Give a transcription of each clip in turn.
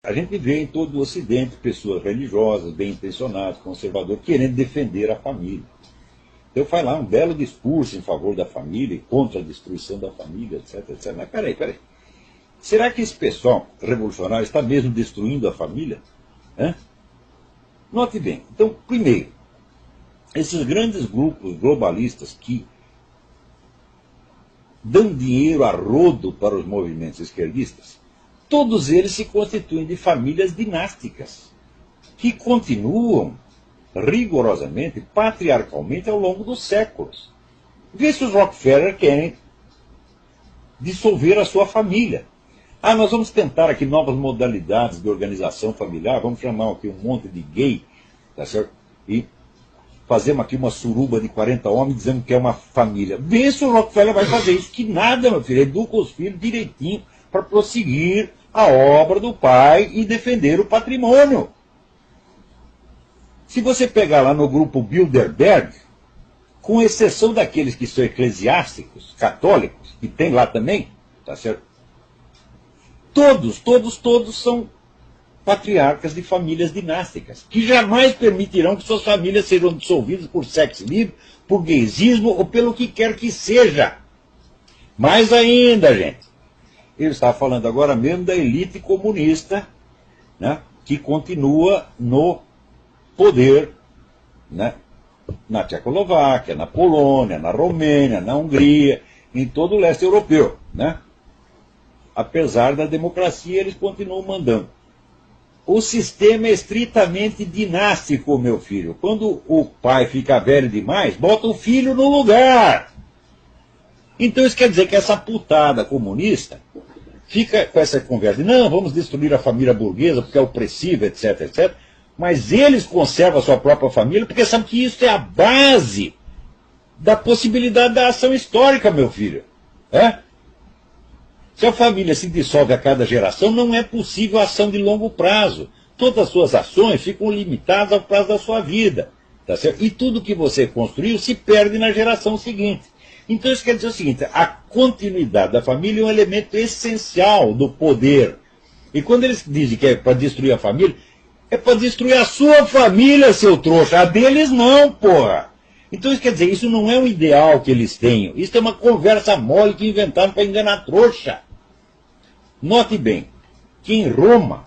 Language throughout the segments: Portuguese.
A gente vê em todo o Ocidente pessoas religiosas, bem intencionadas, conservadoras, querendo defender a família. Então faz lá um belo discurso em favor da família e contra a destruição da família, etc, etc. Mas peraí. Será que esse pessoal revolucionário está mesmo destruindo a família? Hã? Note bem. Então, primeiro, esses grandes grupos globalistas que dão dinheiro a rodo para os movimentos esquerdistas, todos eles se constituem de famílias dinásticas, que continuam rigorosamente, patriarcalmente, ao longo dos séculos. Vê se os Rockefeller querem dissolver a sua família. Nós vamos tentar aqui novas modalidades de organização familiar, vamos chamar aqui um monte de gay, tá certo? E fazemos aqui uma suruba de 40 homens dizendo que é uma família. Vê se o Rockefeller vai fazer isso, que nada, meu filho, educa os filhos direitinho para prosseguir a obra do pai e defender o patrimônio. Se você pegar lá no grupo Bilderberg, com exceção daqueles que são eclesiásticos, católicos, que tem lá também, tá certo? Todos são patriarcas de famílias dinásticas, que jamais permitirão que suas famílias sejam dissolvidas por sexo livre, por gaysismo ou pelo que quer que seja. Mais ainda, gente, eu estava falando agora mesmo da elite comunista, né, que continua no poder, né, na Tchecoslováquia, na Polônia, na Romênia, na Hungria, em todo o leste europeu, né? Apesar da democracia, eles continuam mandando. O sistema é estritamente dinástico, meu filho. Quando o pai fica velho demais, bota o filho no lugar. Então isso quer dizer que essa putada comunista fica com essa conversa de, não, vamos destruir a família burguesa porque é opressiva, etc, etc. Mas eles conservam a sua própria família porque sabem que isso é a base da possibilidade da ação histórica, meu filho. Se a família se dissolve a cada geração, não é possível ação de longo prazo. Todas as suas ações ficam limitadas ao prazo da sua vida. Tá certo? E tudo que você construiu se perde na geração seguinte. Então isso quer dizer o seguinte, a continuidade da família é um elemento essencial do poder. E quando eles dizem que é para destruir a família, é para destruir a sua família, seu trouxa. A deles não, porra. Então isso quer dizer, isso não é um ideal que eles tenham. Isso é uma conversa mole que inventaram para enganar trouxa. Note bem que em Roma,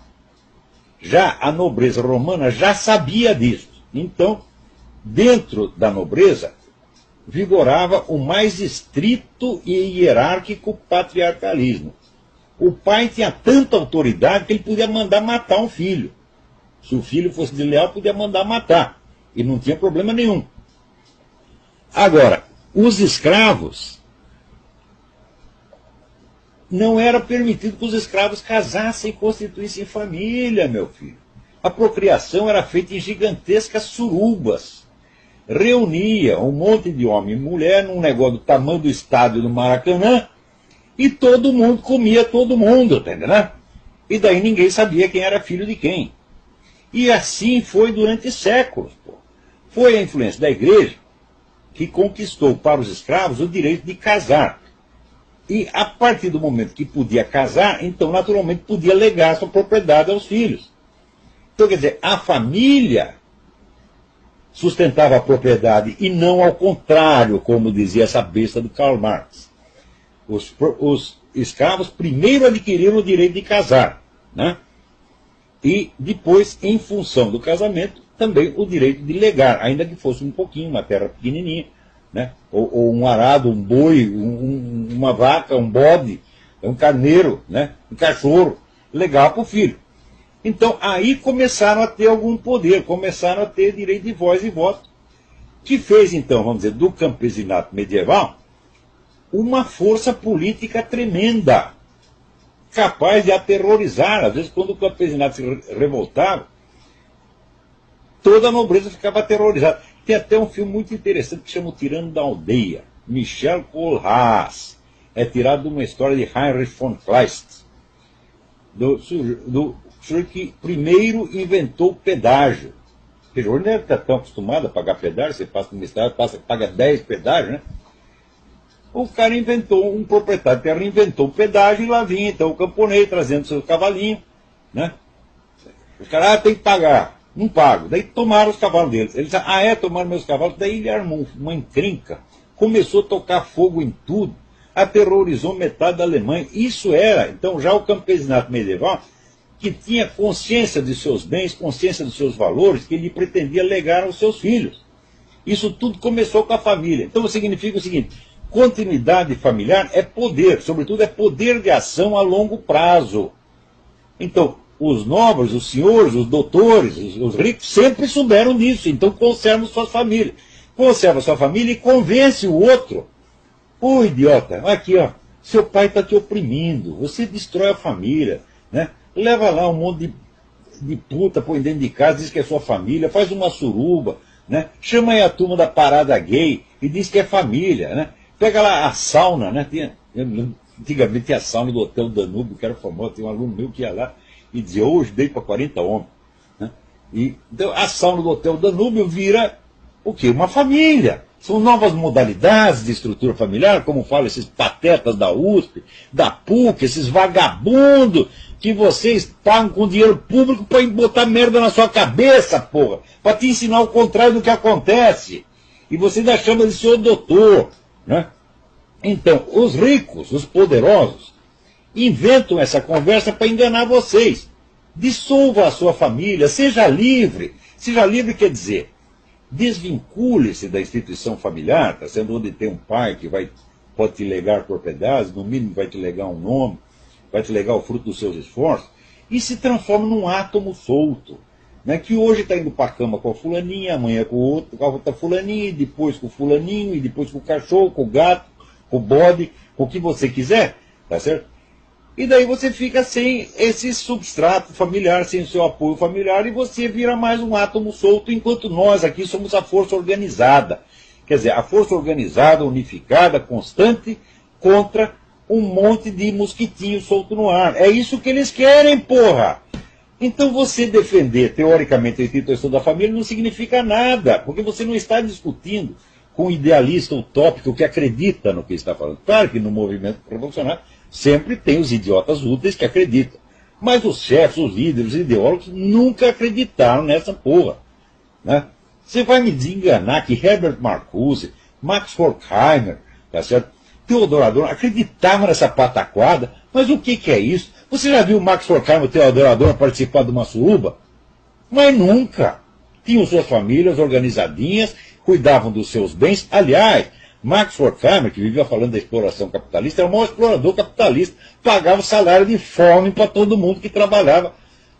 já a nobreza romana já sabia disso. Então, dentro da nobreza, vigorava o mais estrito e hierárquico patriarcalismo. O pai tinha tanta autoridade que ele podia mandar matar um filho. Se o filho fosse desleal, podia mandar matar. E não tinha problema nenhum. Agora, os escravos, não era permitido que os escravos casassem e constituíssem família, meu filho. A procriação era feita em gigantescas surubas. Reunia um monte de homem e mulher num negócio do tamanho do estádio do Maracanã e todo mundo comia todo mundo, entendeu, né? E daí ninguém sabia quem era filho de quem. E assim foi durante séculos. Pô. Foi a influência da igreja que conquistou para os escravos o direito de casar. E a partir do momento que podia casar, então naturalmente podia legar sua propriedade aos filhos. Então quer dizer, a família sustentava a propriedade e não ao contrário, como dizia essa besta do Karl Marx. Os escravos primeiro adquiriram o direito de casar, né? E depois, em função do casamento, também o direito de legar, ainda que fosse um pouquinho, uma terra pequenininha, né? Ou um arado, um boi, uma vaca, um bode, um carneiro, né? Um cachorro, legar para o filho. Então aí começaram a ter algum poder, começaram a ter direito de voz e voto, que fez então, vamos dizer, do campesinato medieval uma força política tremenda, capaz de aterrorizar. Às vezes quando o campesinato se revoltava, toda a nobreza ficava aterrorizada. Tem até um filme muito interessante que chama O Tirano da Aldeia, Michel Kohlhaas. É tirado de uma história de Heinrich von Kleist, do senhor que primeiro inventou o pedágio. Porque hoje não está tão acostumado a pagar pedágio, você passa numa estrada, paga 10 pedágios, né? O cara inventou, um proprietário de terra inventou o pedágio e lá vinha então o camponês trazendo seu cavalinho, né? Os caras, tem que pagar. Não pago. Daí tomaram os cavalos deles. Eles disseram, tomaram meus cavalos. Daí ele armou uma encrenca, começou a tocar fogo em tudo, aterrorizou metade da Alemanha. Isso era, então, já o campesinato medieval, que tinha consciência de seus bens, consciência dos seus valores, que ele pretendia legar aos seus filhos. Isso tudo começou com a família. Então significa o seguinte, continuidade familiar é poder, sobretudo é poder de ação a longo prazo. Então, os nobres, os senhores, os doutores, os ricos sempre souberam disso, então conservam suas famílias. Conserva sua família e convence o outro. Ô idiota, aqui ó, seu pai está te oprimindo, você destrói a família, né? Leva lá um monte de puta, põe dentro de casa, diz que é sua família, faz uma suruba, né? Chama aí a turma da parada gay e diz que é família, né? Pega lá a sauna, né? Antigamente tinha a sauna do Hotel Danúbio, que era famoso, tem um aluno meu que ia lá e dizia, hoje dei para 40 homens. Né? E então, a sauna do Hotel Danúbio vira o quê? Uma família. São novas modalidades de estrutura familiar, como falam esses patetas da USP, da PUC, esses vagabundos que vocês pagam com dinheiro público para botar merda na sua cabeça, porra, para te ensinar o contrário do que acontece. E você ainda chama de senhor doutor. Né? Então, os ricos, os poderosos, inventam essa conversa para enganar vocês. Dissolva a sua família, seja livre. Seja livre quer dizer, desvincule-se da instituição familiar, tá sendo onde tem um pai que pode te legar propriedades, no mínimo vai te legar um nome, vai te legar o fruto dos seus esforços, e se transforma num átomo solto, né, que hoje está indo para a cama com a fulaninha, amanhã com o outro, com a outra fulaninha, e depois com o fulaninho, e depois com o cachorro, com o gato, com o bode, com o que você quiser, tá certo? E daí você fica sem esse substrato familiar, sem o seu apoio familiar, e você vira mais um átomo solto, enquanto nós aqui somos a força organizada. Quer dizer, a força organizada, unificada, constante, contra um monte de mosquitinho solto no ar. É isso que eles querem, porra! Então você defender, teoricamente, a instituição da família não significa nada, porque você não está discutindo com um idealista utópico que acredita no que está falando. Claro que no movimento revolucionário sempre tem os idiotas úteis que acreditam. Mas os chefes, os líderes, os ideólogos nunca acreditaram nessa porra. Né? Você vai me desenganar que Herbert Marcuse, Max Horkheimer, tá certo? Theodor Adorno acreditavam nessa pataquada, mas o que é isso? Você já viu Max Horkheimer e Theodor Adorno participar de uma suruba? Mas nunca. Tinham suas famílias organizadinhas, cuidavam dos seus bens. Aliás, Max Horkheimer, que vivia falando da exploração capitalista, era o maior explorador capitalista, pagava salário de fome para todo mundo que trabalhava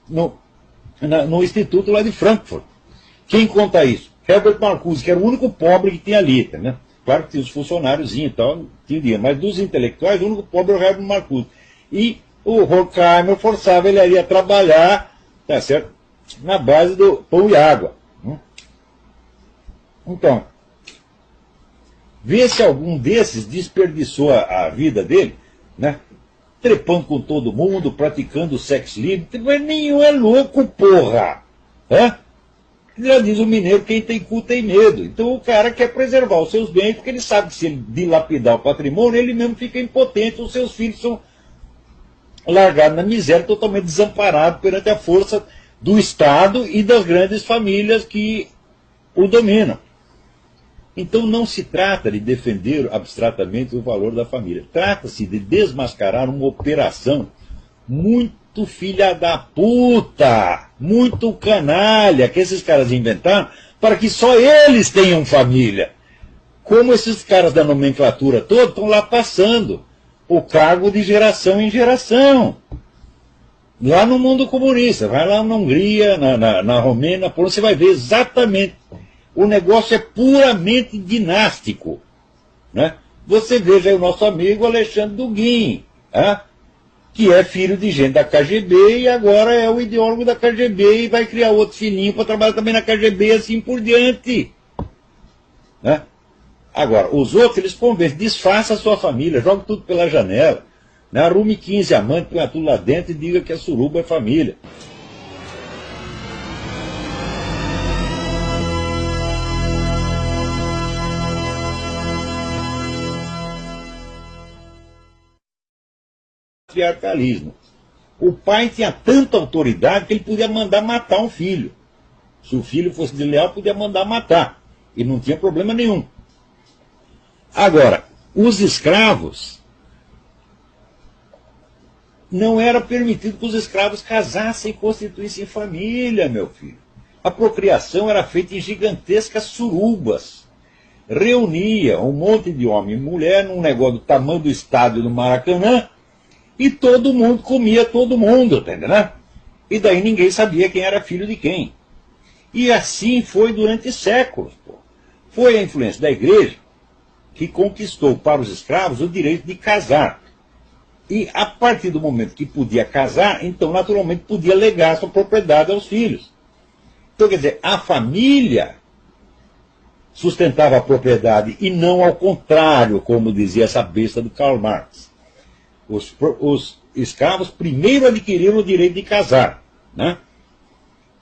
no instituto lá de Frankfurt. Quem conta isso? Herbert Marcuse, que era o único pobre que tinha ali, né? Claro que tinha os funcionários e tal, tinha dinheiro, mas dos intelectuais, o único pobre era o Herbert Marcuse. E o Horkheimer forçava ele a trabalhar, tá certo? Na base do pão e água. Então, vê se algum desses desperdiçou a vida dele, né? Trepando com todo mundo, praticando sexo livre. Mas nenhum é louco, porra! Hã? Já diz o mineiro, quem tem cu tem medo. Então o cara quer preservar os seus bens, porque ele sabe que se ele dilapidar o patrimônio, ele mesmo fica impotente, os seus filhos são largados na miséria, totalmente desamparados perante a força do Estado e das grandes famílias que o dominam. Então não se trata de defender abstratamente o valor da família. Trata-se de desmascarar uma operação muito filha da puta, muito canalha, que esses caras inventaram para que só eles tenham família. Como esses caras da nomenclatura toda estão lá passando o cargo de geração em geração. Lá no mundo comunista, vai lá na Hungria, na Romênia, na Polônia, você vai ver exatamente. O negócio é puramente dinástico. Né? Você veja aí o nosso amigo Alexandre Dugin, que é filho de gente da KGB e agora é o ideólogo da KGB e vai criar outro filhinho para trabalhar também na KGB e assim por diante. Né? Agora, os outros eles convencem, desfaça a sua família, joga tudo pela janela, né? Arrume 15 amantes, põe tudo lá dentro e diga que a suruba é família. Patriarcalismo. O pai tinha tanta autoridade que ele podia mandar matar um filho. Se o filho fosse desleal, podia mandar matar. E não tinha problema nenhum. Agora, os escravos, não era permitido que os escravos casassem e constituíssem família, meu filho. A procriação era feita em gigantescas surubas. Reunia um monte de homem e mulher num negócio do tamanho do estádio do Maracanã e todo mundo comia todo mundo, tá entendendo? E daí ninguém sabia quem era filho de quem. E assim foi durante séculos. Pô. Foi a influência da igreja que conquistou para os escravos o direito de casar. E a partir do momento que podia casar, então naturalmente podia legar sua propriedade aos filhos. Então quer dizer, a família sustentava a propriedade e não ao contrário, como dizia essa besta do Karl Marx. Os escravos primeiro adquiriram o direito de casar, né?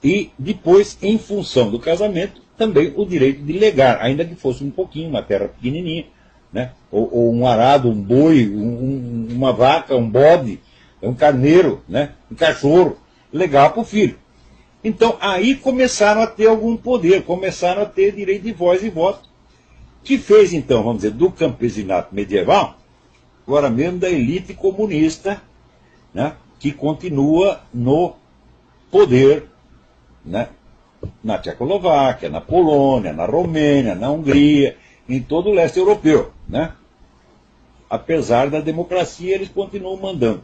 E depois, em função do casamento, também o direito de legar, ainda que fosse um pouquinho, uma terra pequenininha, né? Ou um arado, um boi, uma vaca, um bode, um carneiro, né? Um cachorro, legar para o filho. Então, aí começaram a ter algum poder, começaram a ter direito de voz e voto, que fez, então, vamos dizer, do campesinato medieval, agora mesmo da elite comunista, né, que continua no poder, né, na Tchecoslováquia, na Polônia, na Romênia, na Hungria, em todo o leste europeu. Né? Apesar da democracia, eles continuam mandando.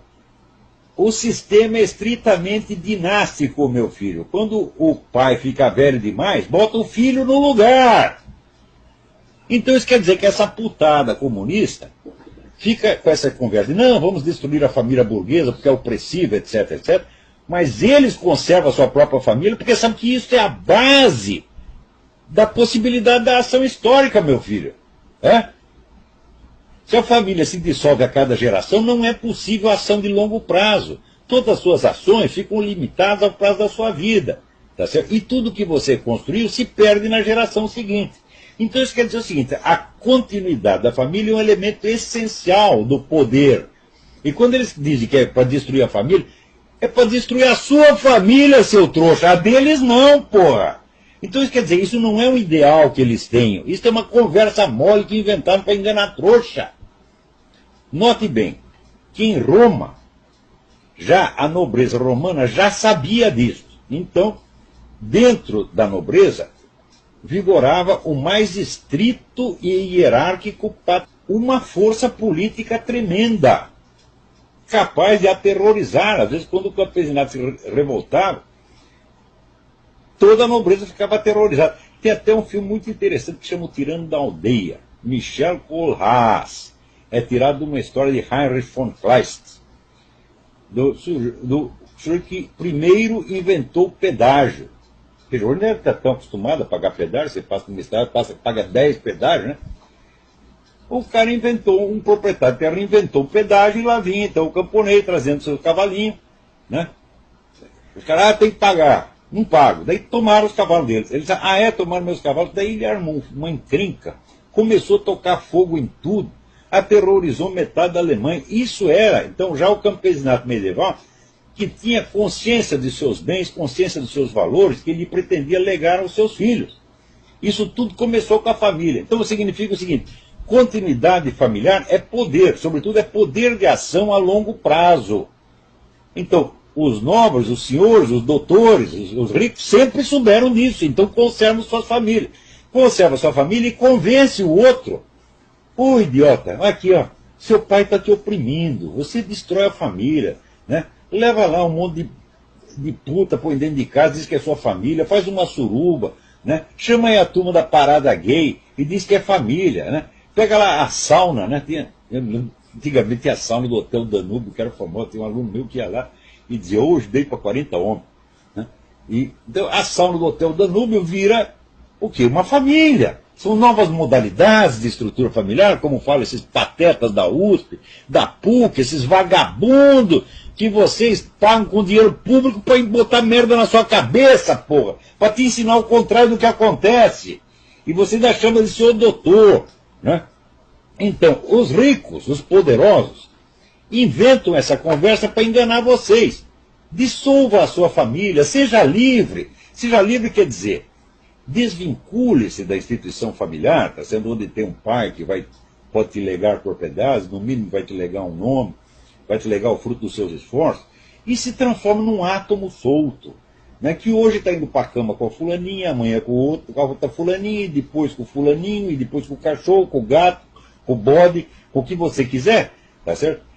O sistema é estritamente dinástico, meu filho. Quando o pai fica velho demais, bota o filho no lugar. Então isso quer dizer que essa putada comunista fica com essa conversa de, não, vamos destruir a família burguesa porque é opressiva, etc, etc. Mas eles conservam a sua própria família porque sabem que isso é a base da possibilidade da ação histórica, meu filho. É? Se a família se dissolve a cada geração, não é possível ação de longo prazo. Todas as suas ações ficam limitadas ao prazo da sua vida. Tá certo? E tudo que você construiu se perde na geração seguinte. Então isso quer dizer o seguinte, a continuidade da família é um elemento essencial do poder. E quando eles dizem que é para destruir a família, é para destruir a sua família, seu trouxa. A deles não, porra. Então isso quer dizer, isso não é um ideal que eles tenham. Isso é uma conversa mole que inventaram para enganar trouxa. Note bem, que em Roma, já a nobreza romana já sabia disso. Então, dentro da nobreza, vigorava o mais estrito e hierárquico uma força política tremenda, capaz de aterrorizar. Às vezes, quando o campesinato se revoltava, toda a nobreza ficava aterrorizada. Tem até um filme muito interessante que chama O Tirano da Aldeia, Michel Kohlhaas. É tirado de uma história de Heinrich von Kleist, do sujeito que primeiro inventou o pedágio. Porque hoje não está tão acostumado a pagar pedágio, você passa numa estrada, paga 10 pedágios, né? O cara inventou, um proprietário de terra inventou o pedágio e lá vinha então o camponês trazendo seu cavalinho, né? Os caras, tem que pagar. Não pago. Daí tomaram os cavalos deles. Eles disseram, tomaram meus cavalos. Daí ele armou uma encrenca, começou a tocar fogo em tudo, aterrorizou metade da Alemanha. Isso era, então, já o campesinato medieval, que tinha consciência de seus bens, consciência dos seus valores, que ele pretendia legar aos seus filhos. Isso tudo começou com a família. Então significa o seguinte, continuidade familiar é poder, sobretudo é poder de ação a longo prazo. Então, os nobres, os senhores, os doutores, os ricos sempre souberam disso, então conservam suas famílias. Conserva sua família e convence o outro. Ô idiota, aqui ó, seu pai está te oprimindo, você destrói a família, né? Leva lá um monte de puta, põe dentro de casa, diz que é sua família, faz uma suruba, né? Chama aí a turma da parada gay e diz que é família, né? Pega lá a sauna, né? Antigamente tinha a sauna do Hotel Danúbio, que era famoso, tem um aluno meu que ia lá e dizia, hoje dei para 40 homens. Né? E, então a sauna do Hotel Danúbio vira o quê? Uma família. São novas modalidades de estrutura familiar, como falam esses patetas da USP, da PUC, esses vagabundos que vocês pagam com dinheiro público para botar merda na sua cabeça, porra, para te ensinar o contrário do que acontece. E você ainda chama de seu doutor. Né? Então, os ricos, os poderosos, inventam essa conversa para enganar vocês. Dissolva a sua família, seja livre. Seja livre quer dizer, desvincule-se da instituição familiar, tá sendo onde tem um pai que pode te legar propriedades, no mínimo vai te legar um nome, vai te legar o fruto dos seus esforços, e se transforma num átomo solto, né, que hoje está indo para a cama com a fulaninha, amanhã com o outro, com a outra fulaninha, e depois com o fulaninho, e depois com o cachorro, com o gato, com o bode, com o que você quiser, tá certo?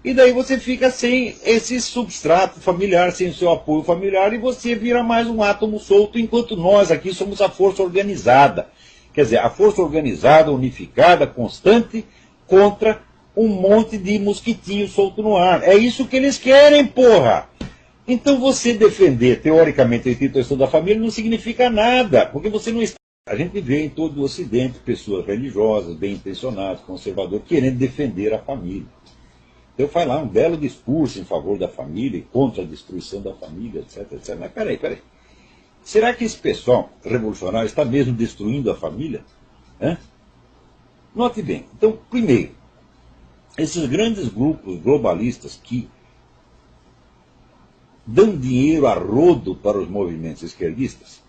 E daí você fica sem esse substrato familiar, sem o seu apoio familiar, e você vira mais um átomo solto, enquanto nós aqui somos a força organizada. Quer dizer, a força organizada, unificada, constante, contra um monte de mosquitinho solto no ar. É isso que eles querem, porra! Então você defender, teoricamente, a instituição da família não significa nada, porque você não está... A gente vê em todo o Ocidente pessoas religiosas, bem intencionadas, conservadoras, querendo defender a família. Então faz lá um belo discurso em favor da família e contra a destruição da família, etc, etc. Mas peraí. Será que esse pessoal revolucionário está mesmo destruindo a família? Hã? Note bem. Então, primeiro, esses grandes grupos globalistas que dão dinheiro a rodo para os movimentos esquerdistas,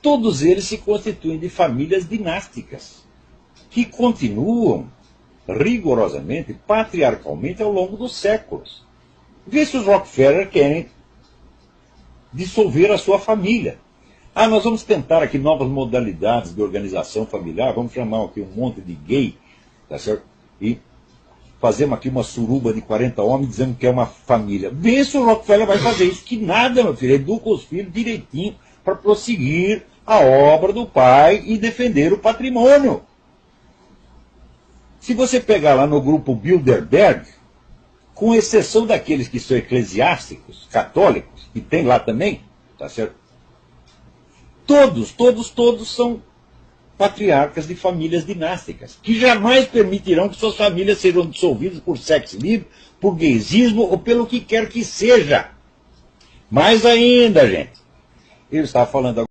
todos eles se constituem de famílias dinásticas, que continuam rigorosamente, patriarcalmente, ao longo dos séculos. Vê se os Rockefeller querem dissolver a sua família. Nós vamos tentar aqui novas modalidades de organização familiar, vamos chamar aqui um monte de gay, tá certo? E fazemos aqui uma suruba de 40 homens dizendo que é uma família. Vê se o Rockefeller vai fazer isso, que nada, meu filho, educa os filhos direitinho para prosseguir a obra do pai e defender o patrimônio. Se você pegar lá no grupo Bilderberg, com exceção daqueles que são eclesiásticos, católicos, que tem lá também, tá certo? Todos são patriarcas de famílias dinásticas, que jamais permitirão que suas famílias sejam dissolvidas por sexo livre, por gaysismo ou pelo que quer que seja. Mais ainda, gente, eu estava falando agora